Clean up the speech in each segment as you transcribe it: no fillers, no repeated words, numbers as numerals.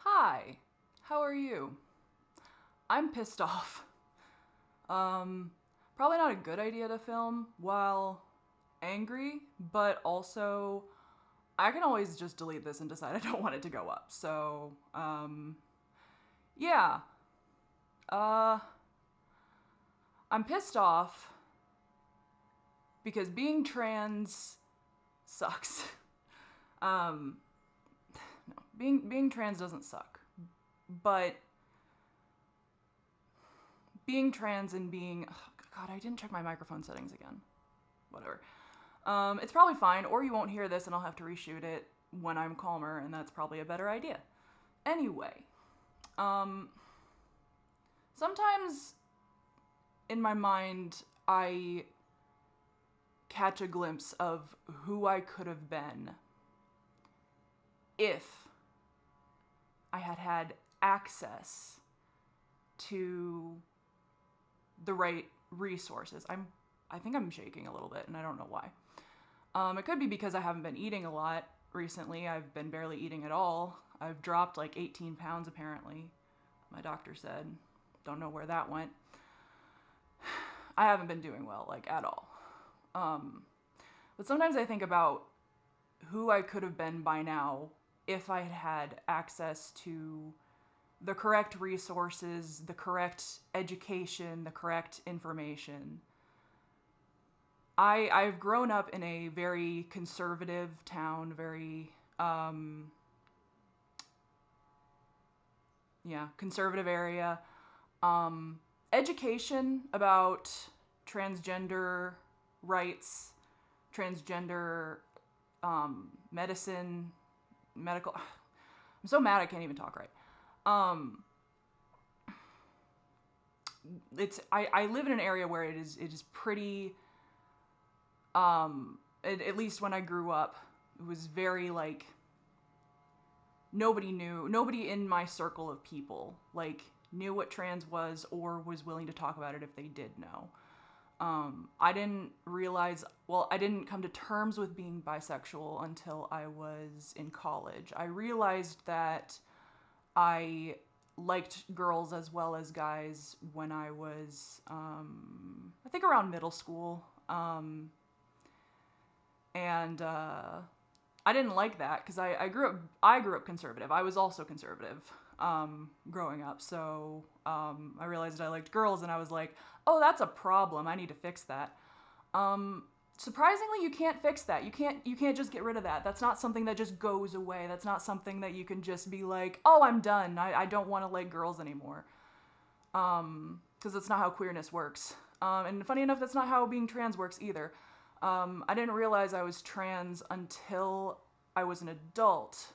Hi, how are you? I'm pissed off. Probably not a good idea to film while angry, but also I can always just delete this and decide I don't want it to go up. So, yeah. Uh, I'm pissed off because being trans sucks. um, no, being trans doesn't suck, but being trans and being, oh God, I didn't check my microphone settings again. Whatever. It's probably fine, or you won't hear this and I'll have to reshoot it when I'm calmer, and that's probably a better idea. Anyway, um, sometimes in my mind, I catch a glimpse of who I could have been if I had had access to the right resources. I think I'm shaking a little bit, and I don't know why. It could be because I haven't been eating a lot recently. I've been barely eating at all. I've dropped like 18 pounds apparently, my doctor said. Don't know where that went. I haven't been doing well, like at all. Um, but sometimes I think about who I could have been by now if I had had access to the correct resources, the correct education, the correct information. I've grown up in a very conservative town, very conservative area. Um, Education about transgender rights, transgender medicine, medical. I'm so mad I can't even talk right. Um, I live in an area where it is pretty at least when I grew up, it was very like nobody in my circle of people like knew what trans was or was willing to talk about it if they did know. I didn't realize, well, I didn't come to terms with being bisexual until I was in college. I realized that I liked girls as well as guys when I was, I think around middle school. And I didn't like that because I grew up conservative. I was also conservative growing up. So I realized I liked girls, and I was like, oh, that's a problem. I need to fix that. Surprisingly, you can't fix that. You can't just get rid of that. That's not something that just goes away. That's not something that you can just be like, oh, I'm done. I don't want to like girls anymore. Because that's not how queerness works. And funny enough, that's not how being trans works either. I didn't realize I was trans until I was an adult,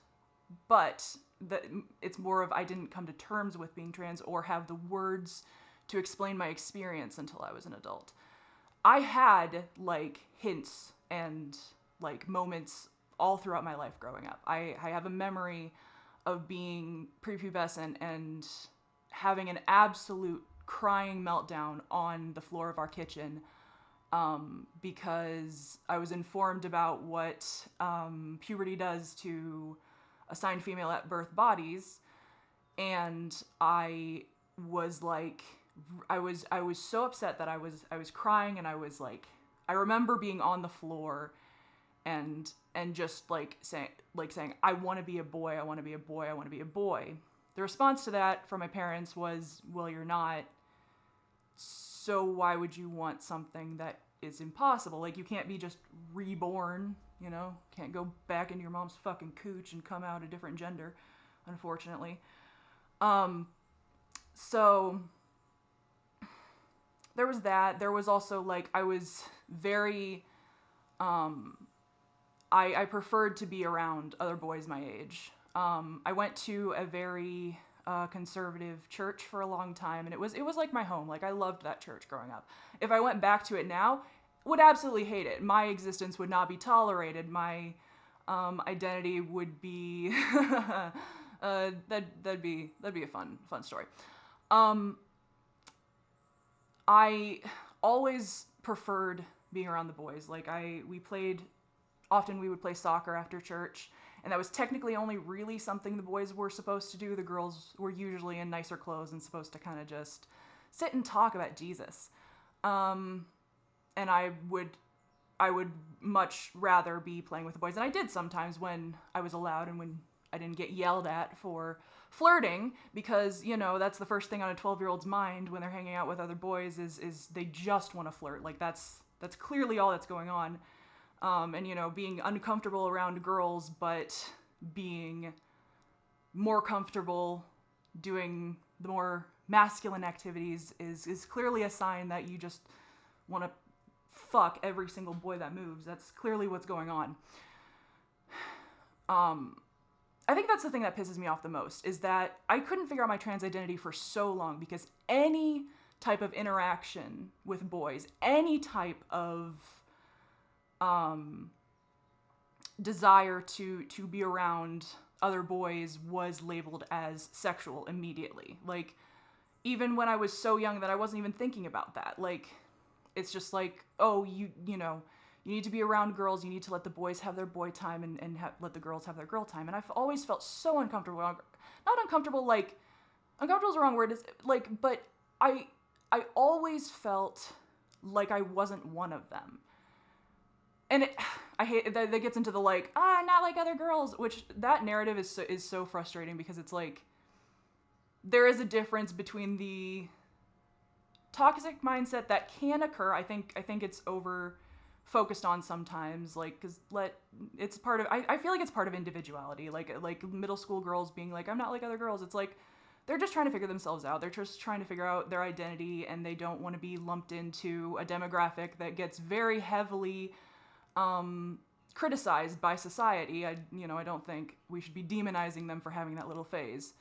but that it's more of I didn't come to terms with being trans or have the words to explain my experience until I was an adult. I had like hints and like moments all throughout my life growing up. I have a memory of being prepubescent and having an absolute crying meltdown on the floor of our kitchen because I was informed about what puberty does to assigned female at birth bodies, and was like, I was so upset that I was crying, and I was like, I remember being on the floor and just saying I want to be a boy, I want to be a boy, I want to be a boy. The response to that from my parents was, well, you're not, so why would you want something that is impossible? Like, you can't be just reborn, you know? Can't go back into your mom's fucking cooch and come out a different gender, unfortunately. Um, so there was that. There was also like I was very I preferred to be around other boys my age. I went to a very conservative church for a long time, and it was like my home. Like, I loved that church growing up. If I went back to it now, would absolutely hate it. My existence would not be tolerated. My identity would be that'd be a fun story. Um, I always preferred being around the boys. Like, we played, often we would play soccer after church, and that was technically only really something the boys were supposed to do. The girls were usually in nicer clothes and supposed to kind of just sit and talk about Jesus. And I would much rather be playing with the boys, and I did sometimes when I was allowed and when I didn't get yelled at for flirting, because, you know, that's the first thing on a 12-year-old's mind when they're hanging out with other boys is they just want to flirt. Like, that's clearly all that's going on. And, you know, being uncomfortable around girls, but being more comfortable doing the more masculine activities is clearly a sign that you just want to fuck every single boy that moves. That's clearly what's going on. I think that's the thing that pisses me off the most, is that I couldn't figure out my trans identity for so long, because any type of interaction with boys, any type of desire to be around other boys was labeled as sexual immediately. Like, even when I was so young that I wasn't even thinking about that. Like, it's just like, oh, you know, you need to be around girls, you need to let the boys have their boy time and let the girls have their girl time. And I've always felt so uncomfortable. Not uncomfortable, like, uncomfortable is the wrong word, it's like, but I always felt like I wasn't one of them. And I hate that gets into the like, not like other girls, which that narrative is so frustrating, because it's like, there is a difference between the toxic mindset that can occur. I think it's over focused on sometimes, like, because it's part of, I feel like it's part of individuality, like middle school girls being like, I'm not like other girls. It's like, they're just trying to figure themselves out. They're just trying to figure out their identity, and they don't want to be lumped into a demographic that gets very heavily criticized by society. I don't think we should be demonizing them for having that little phase.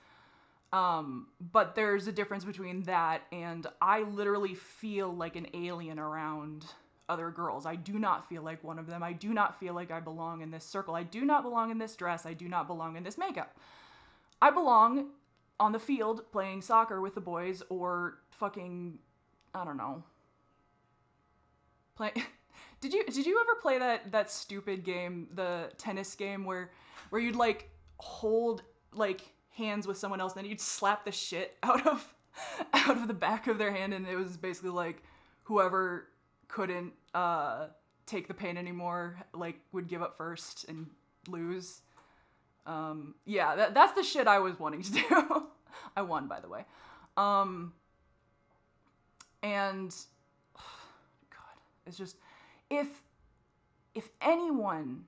But there's a difference between that and I literally feel like an alien around other girls. I do not feel like one of them. I do not feel like I belong in this circle. I do not belong in this dress. I do not belong in this makeup. I belong on the field playing soccer with the boys, or fucking, I don't know. Did you ever play that stupid game, the tennis game where you'd like hold like hands with someone else, and then you'd slap the shit out of the back of their hand, and it was basically like whoever couldn't take the pain anymore, like, would give up first and lose. Yeah, that's the shit I was wanting to do. I won, by the way. And God, it's just, if anyone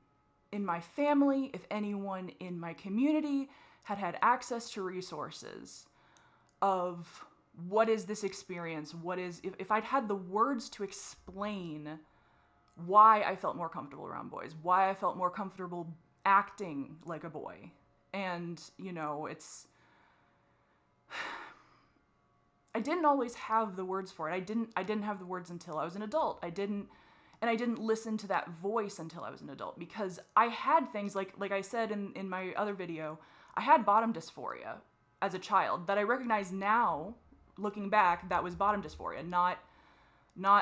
in my family, if anyone in my community had access to resources of what is this experience, if I'd had the words to explain why I felt more comfortable around boys, why I felt more comfortable acting like a boy. And, you know, I didn't always have the words for it. I didn't have the words until I was an adult. I didn't listen to that voice until I was an adult, because I had things like I said in my other video, I had bottom dysphoria as a child that I recognize now, looking back, that was bottom dysphoria, not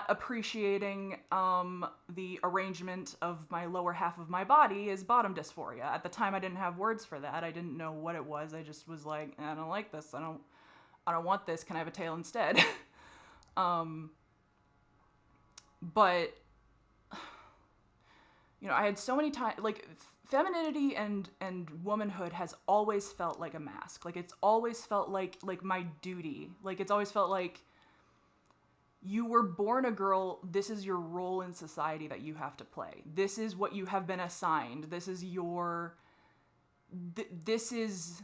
appreciating the arrangement of my lower half of my body is bottom dysphoria. At the time, I didn't have words for that. I didn't know what it was. I just was like, I don't like this. I don't want this. Can I have a tail instead? But, you know, I had so many times, like, femininity and womanhood has always felt like a mask. Like, it's always felt like my duty. Like, it's always felt like, you were born a girl, this is your role in society that you have to play. This is what you have been assigned. This is this is,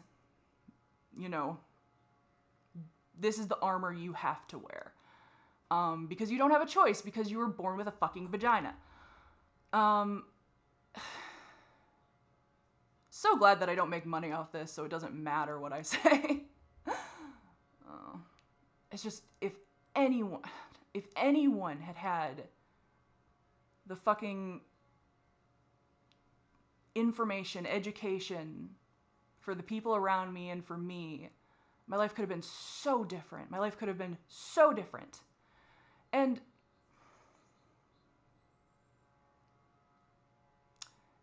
you know, this is the armor you have to wear. Because you don't have a choice, because you were born with a fucking vagina. So glad that I don't make money off this, so it doesn't matter what I say. It's just, if anyone had the fucking information, education for the people around me and for me, my life could have been so different. My life could have been so different. And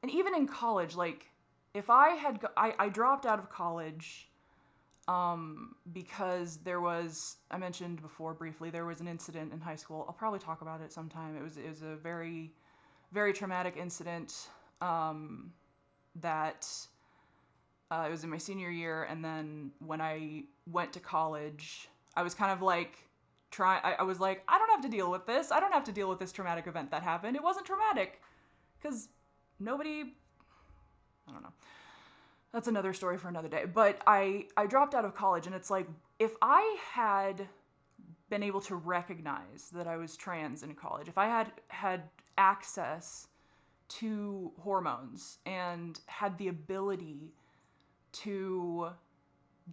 even in college, like, if I had, I dropped out of college because there was, I mentioned before briefly, there was an incident in high school. I'll probably talk about it sometime. It was a very, very traumatic incident that it was in my senior year, and then when I went to college, I was kind of like, I was like, I don't have to deal with this. I don't have to deal with this traumatic event that happened. It wasn't traumatic, because nobody, I don't know. That's another story for another day. But I dropped out of college, and it's like, if I had been able to recognize that I was trans in college, if I had access to hormones and had the ability to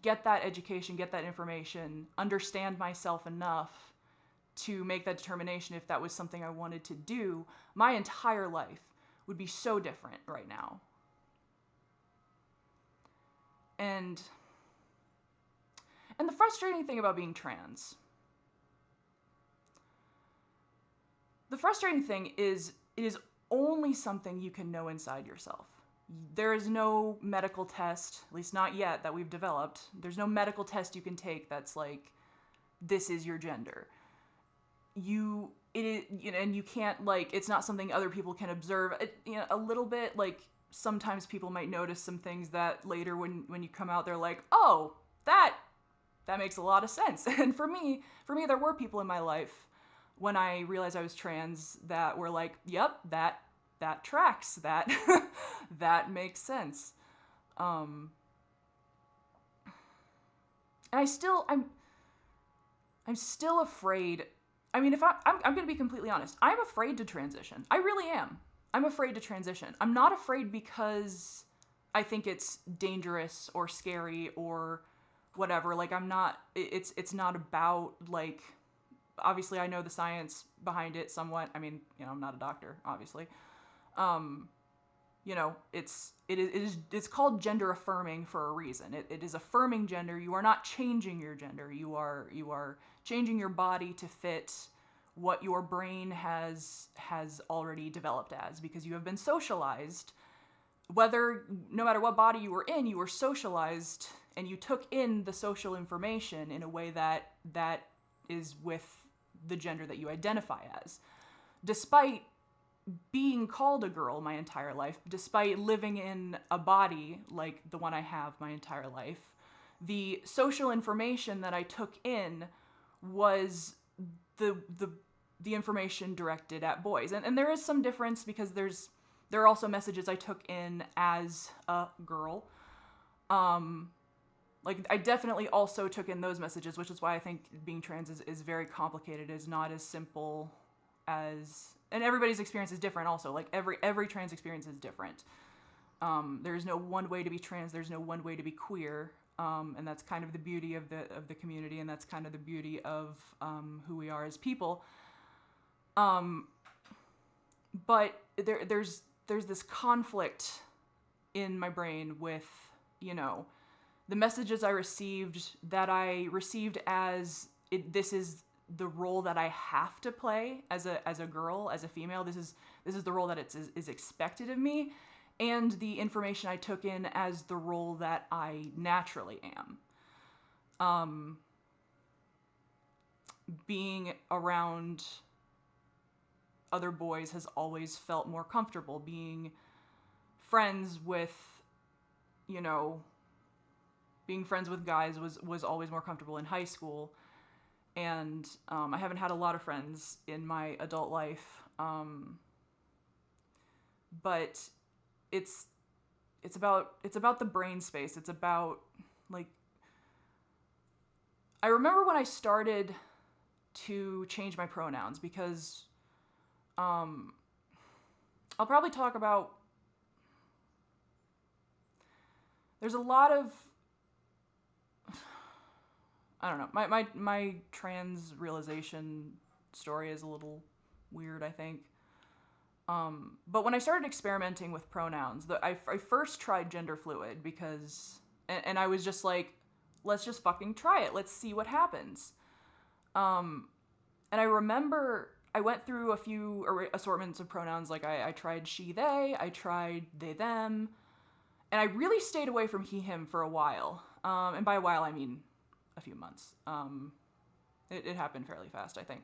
get that education, get that information, understand myself enough to make that determination if that was something I wanted to do, my entire life would be so different right now. And the frustrating thing about being trans, the frustrating thing is it is only something you can know inside yourself. There is no medical test, at least not yet, that we've developed. There's no medical test you can take that's like, this is your gender. And you can't, like, it's not something other people can observe. A little bit, like, sometimes people might notice some things that later when you come out, they're like, oh, that makes a lot of sense. And for me, there were people in my life when I realized I was trans that were like, yep, that tracks, that makes sense. And I'm still afraid. I mean, if I'm going to be completely honest, I'm afraid to transition. I really am. I'm afraid to transition. I'm not afraid because I think it's dangerous or scary or whatever. Like, it's not about, like, obviously I know the science behind it somewhat. I mean, I'm not a doctor, obviously. It's called gender affirming for a reason. It is affirming gender. You are not changing your gender. You are changing your body to fit what your brain has already developed as, because you have been socialized. No matter what body you were in, you were socialized and you took in the social information in a way that is with the gender that you identify as. Despite being called a girl my entire life, despite living in a body like the one I have my entire life, the social information that I took in was the information directed at boys. And there is some difference because there are also messages I took in as a girl. Like, I definitely also took in those messages, which is why I think being trans is very complicated. It's not as simple as, and everybody's experience is different also. Like, every trans experience is different. There's no one way to be trans. There's no one way to be queer. And that's kind of the beauty of the community, and that's kind of the beauty of who we are as people. But there's this conflict in my brain with, the messages I received as this is the role that I have to play as a girl, as a female. This is the role that is expected of me, and the information I took in as the role that I naturally am. Being around other boys has always felt more comfortable. Being friends with, being friends with guys was always more comfortable in high school. And I haven't had a lot of friends in my adult life. But it's about the brain space. It's about, like, I remember when I started to change my pronouns, because I'll probably talk about, there's a lot of, I don't know, my trans realization story is a little weird, I think. But when I started experimenting with pronouns, I first tried gender fluid because, and I was just like, let's just fucking try it. Let's see what happens. And I remember I went through a few assortments of pronouns. Like, I tried she, they, I tried they, them. And I really stayed away from he, him for a while. And by a while, I mean a few months. It happened fairly fast, I think.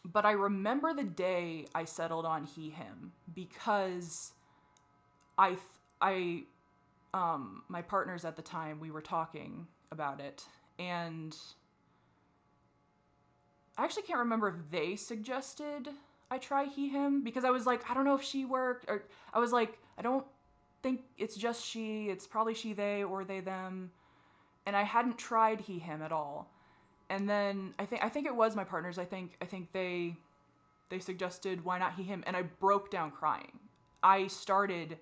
But I remember the day I settled on he, him, because my partners at the time, we were talking about it, and I actually can't remember if they suggested I try he, him, because I was like, I don't know if she worked, or I was like, I don't think it's just she, it's probably she, they, or they, them, and I hadn't tried he, him at all. And then I think it was my partners. I think they suggested why not he, him, and I broke down crying. I started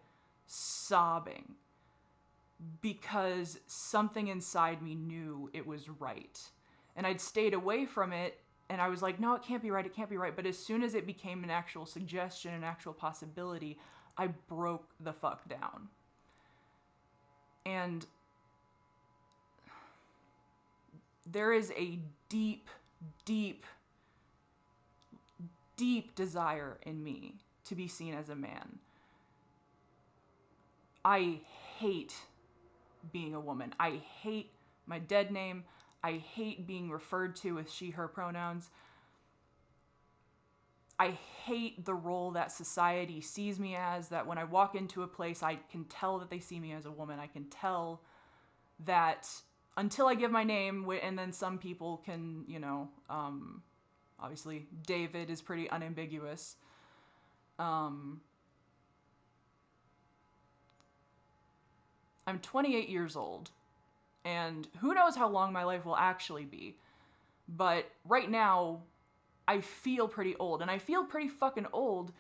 sobbing because something inside me knew it was right. And I'd stayed away from it, and I was like, no, it can't be right, it can't be right. But as soon as it became an actual suggestion, an actual possibility, I broke the fuck down. And there is a deep, deep, deep desire in me to be seen as a man. I hate being a woman. I hate my dead name. I hate being referred to with she, her pronouns. I hate the role that society sees me as, that when I walk into a place, I can tell that they see me as a woman. I can tell that until I give my name, and then some people can, obviously David is pretty unambiguous. I'm 28 years old, and who knows how long my life will actually be. But right now, I feel pretty old, and I feel pretty fucking old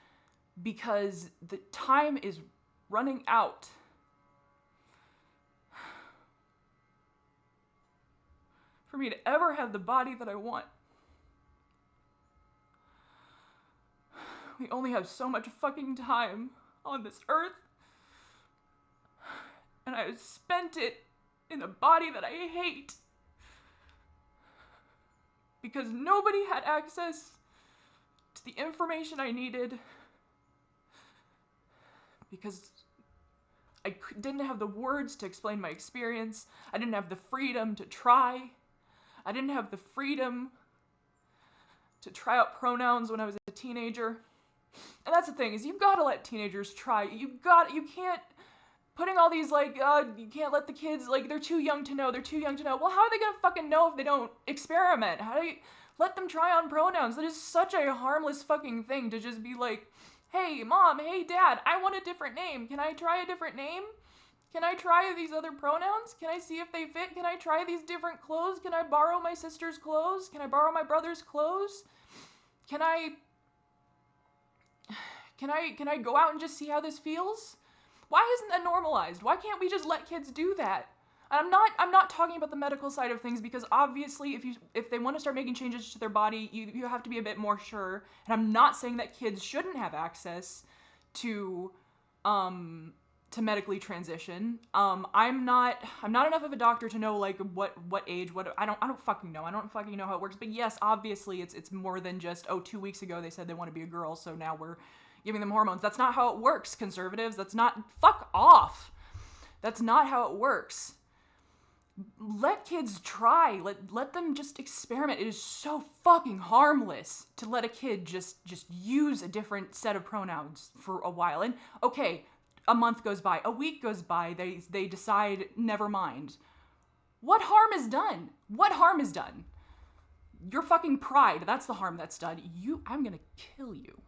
because the time is running out. For me to ever have the body that I want. We only have so much fucking time on this earth, and I spent it in a body that I hate because nobody had access to the information I needed, because I didn't have the words to explain my experience. I didn't have the freedom to try. I didn't have the freedom to try out pronouns when I was a teenager. And that's the thing, is you've got to let teenagers try. You can't, putting all these, you can't let the kids, they're too young to know. Well, how are they going to fucking know if they don't experiment? How do you let them try on pronouns? That is such a harmless fucking thing to just be like, hey, mom, hey, dad, I want a different name. Can I try a different name? Can I try these other pronouns? Can I see if they fit? Can I try these different clothes? Can I borrow my sister's clothes? Can I borrow my brother's clothes? Can I go out and just see how this feels? Why isn't that normalized? Why can't we just let kids do that? And I'm not talking about the medical side of things, because obviously if they want to start making changes to their body, you have to be a bit more sure. And I'm not saying that kids shouldn't have access to medically transition. I'm not enough of a doctor to know what age, I don't fucking know. I don't fucking know how it works. But yes, obviously it's more than just, 2 weeks ago they said they want to be a girl, so now we're giving them hormones. That's not how it works, conservatives. Fuck off. That's not how it works. Let kids try. Let them just experiment. It is so fucking harmless to let a kid just use a different set of pronouns for a while. And okay, a month goes by, a week goes by, they decide, never mind. What harm is done? What harm is done? Your fucking pride, that's the harm that's done. I'm gonna kill you.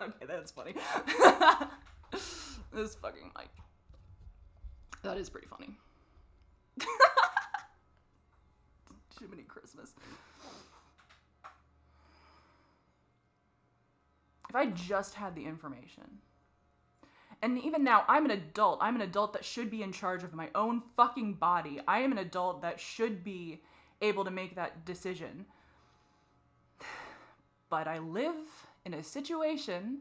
Okay, that's funny. This fucking Mike. That is pretty funny. Jiminy Christmas. If I just had the information. And even now, I'm an adult. I'm an adult that should be in charge of my own fucking body. I am an adult that should be able to make that decision. But I live in a situation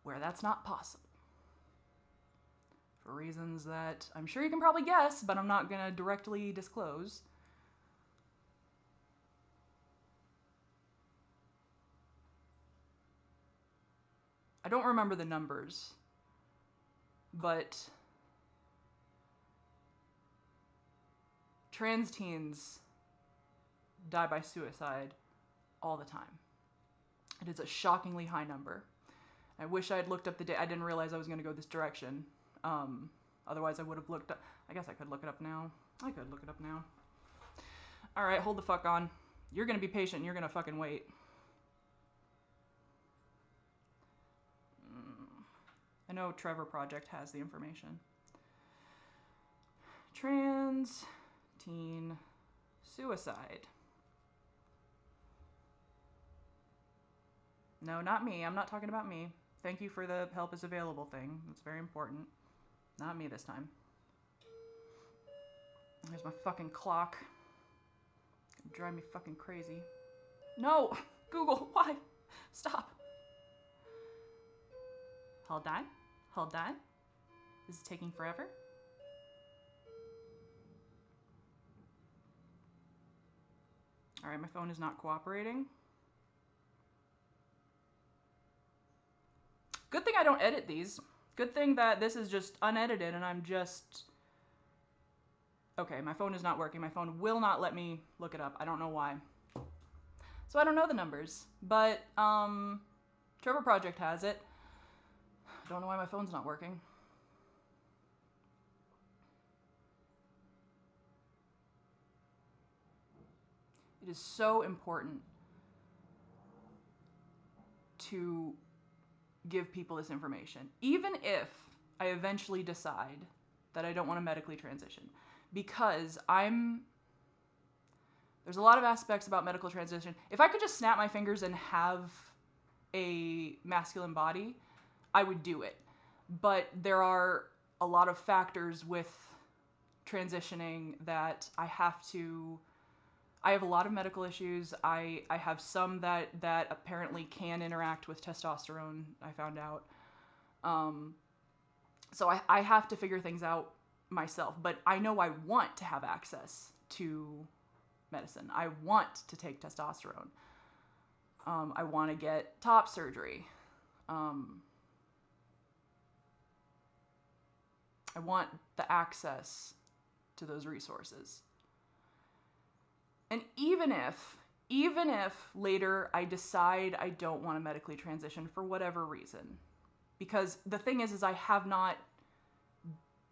where that's not possible. For reasons that I'm sure you can probably guess, but I'm not gonna directly disclose. I don't remember the numbers, but trans teens die by suicide all the time. It is a shockingly high number. I wish I had looked up the data. I didn't realize I was going to go this direction. Otherwise, I would have looked up. I guess I could look it up now. I could look it up now. All right, hold the fuck on. You're going to be patient. And you're going to fucking wait. I know Trevor Project has the information. Trans teen suicide. No, not me. I'm not talking about me. Thank you for the help is available thing. That's very important. Not me this time. There's my fucking clock. It'll drive me fucking crazy. No! Google, why? Stop. Hold on. Hold on. This is taking forever. Alright, my phone is not cooperating. Good thing I don't edit these. Good thing that this is just unedited and I'm just... Okay, my phone is not working. My phone will not let me look it up. I don't know why. So I don't know the numbers, but Trevor Project has it. I don't know why my phone's not working. It is so important to give people this information, even if I eventually decide that I don't want to medically transition, because there's a lot of aspects about medical transition. If I could just snap my fingers and have a masculine body, I would do it. But there are a lot of factors with transitioning that I have a lot of medical issues. I have some that apparently can interact with testosterone, I found out. So I have to figure things out myself, but I know I want to have access to medicine. I want to take testosterone. I want to get top surgery. I want the access to those resources. And even if later I decide I don't want to medically transition for whatever reason, because the thing is I have not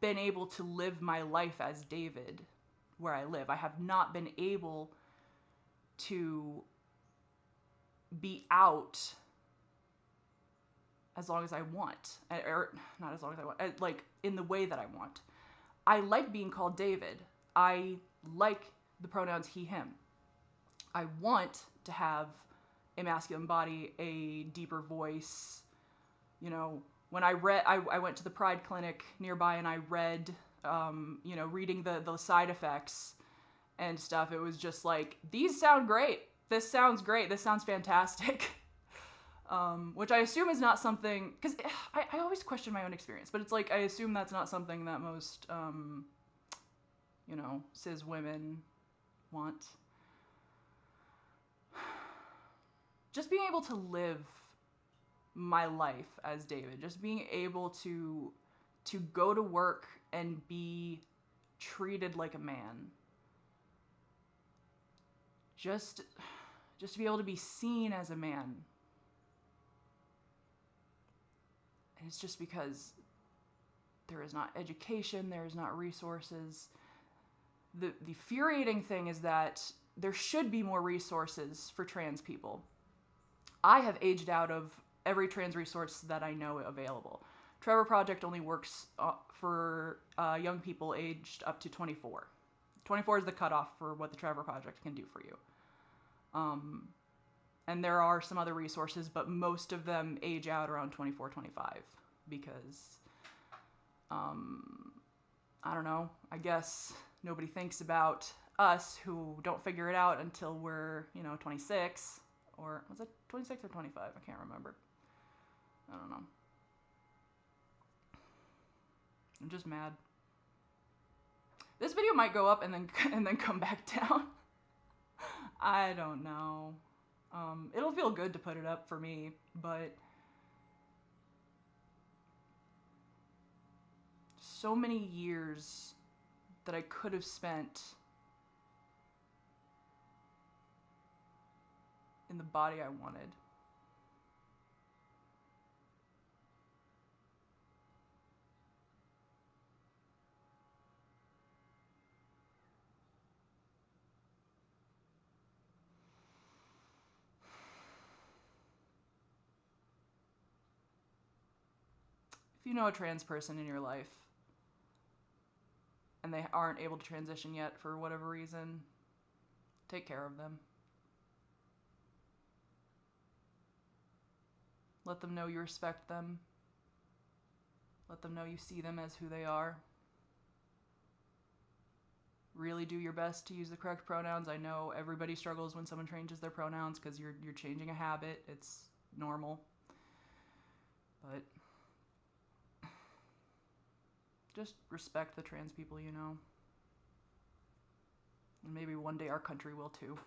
been able to live my life as David where I live. I have not been able to be out as long as I want, or not as long as I want, like in the way that I want. I like being called David. I like the pronouns he, him. I want to have a masculine body, a deeper voice. You know, when I went to the Pride clinic nearby and I read, reading the side effects and stuff, it was just like, these sound great. This sounds great. This sounds fantastic. Which I assume is not something, because I always question my own experience, but it's like, I assume that's not something that most, cis women want. Just being able to live my life as David, just being able to go to work and be treated like a man. Just to be able to be seen as a man. And it's just because there is not education, there is not resources. The infuriating thing is that there should be more resources for trans people. I have aged out of every trans resource that I know available. Trevor Project only works for young people aged up to 24. 24 is the cutoff for what the Trevor Project can do for you. And there are some other resources, but most of them age out around 24, 25 because, I don't know, I guess nobody thinks about us who don't figure it out until we're, 26, or was it 26 or 25? I can't remember. I don't know. I'm just mad. This video might go up and then come back down. I don't know. It'll feel good to put it up for me, but so many years that I could have spent in the body I wanted. If you know a trans person in your life and they aren't able to transition yet for whatever reason, take care of them. Let them know you respect them. Let them know you see them as who they are. Really do your best to use the correct pronouns. I know everybody struggles when someone changes their pronouns because you're changing a habit. It's normal. But just respect the trans people you know. And maybe one day our country will too.